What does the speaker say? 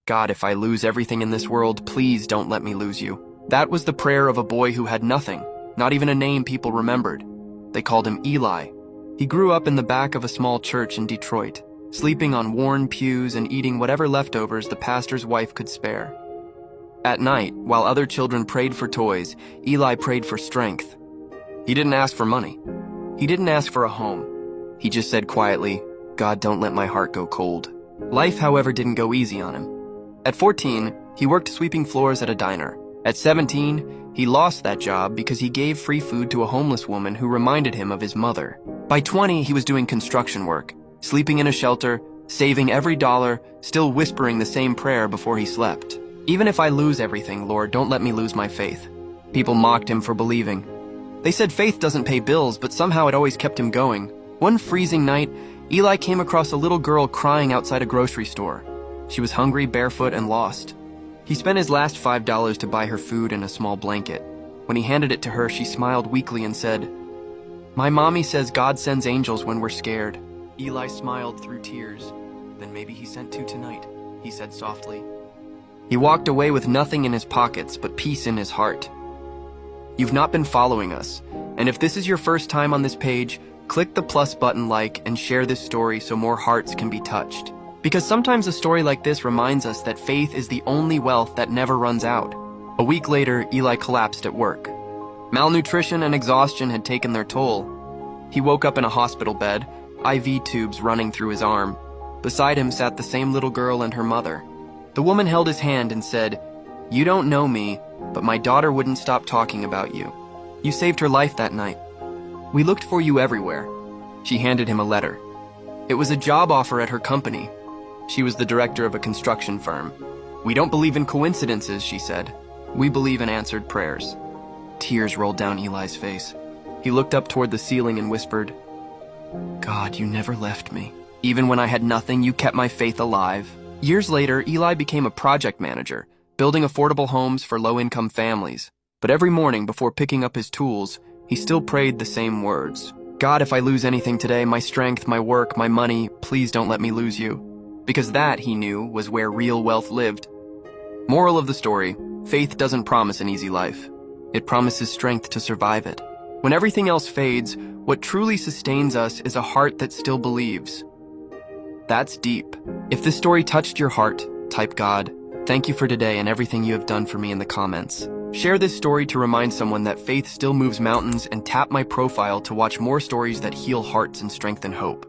God, if I lose everything in this world, please don't let me lose you. That was the prayer of a boy who had nothing, not even a name people remembered. They called him Eli. He grew up in the back of a small church in Detroit, sleeping on worn pews and eating whatever leftovers the pastor's wife could spare. At night, while other children prayed for toys, Eli prayed for strength. He didn't ask for money. He didn't ask for a home. He just said quietly, God, don't let my heart go cold. Life, however, didn't go easy on him. At 14, he worked sweeping floors at a diner. At 17, he lost that job because he gave free food to a homeless woman who reminded him of his mother. By 20, he was doing construction work, sleeping in a shelter, saving every dollar, still whispering the same prayer before he slept. Even if I lose everything, Lord, don't let me lose my faith. People mocked him for believing. They said faith doesn't pay bills, but somehow it always kept him going. One freezing night, Eli came across a little girl crying outside a grocery store. She was hungry, barefoot, and lost. He spent his last $5 to buy her food and a small blanket. When he handed it to her, she smiled weakly and said, My mommy says God sends angels when we're scared. Eli smiled through tears. Then maybe he sent two tonight, he said softly. He walked away with nothing in his pockets but peace in his heart. You've not been following us, and if this is your first time on this page, click the plus button, like, and share this story so more hearts can be touched. Because sometimes a story like this reminds us that faith is the only wealth that never runs out. A week later, Eli collapsed at work. Malnutrition and exhaustion had taken their toll. He woke up in a hospital bed, IV tubes running through his arm. Beside him sat the same little girl and her mother. The woman held his hand and said, You don't know me, but my daughter wouldn't stop talking about you. You saved her life that night. We looked for you everywhere. She handed him a letter. It was a job offer at her company. She was the director of a construction firm. We don't believe in coincidences, she said. We believe in answered prayers. Tears rolled down Eli's face. He looked up toward the ceiling and whispered, God, you never left me. Even when I had nothing, you kept my faith alive. Years later, Eli became a project manager, building affordable homes for low-income families. But every morning before picking up his tools, he still prayed the same words. God, if I lose anything today, my strength, my work, my money, please don't let me lose you. Because that, he knew, was where real wealth lived. Moral of the story, faith doesn't promise an easy life. It promises strength to survive it. When everything else fades, what truly sustains us is a heart that still believes. That's deep. If this story touched your heart, type God. Thank you for today and everything you have done for me in the comments. Share this story to remind someone that faith still moves mountains, and tap my profile to watch more stories that heal hearts and strengthen hope.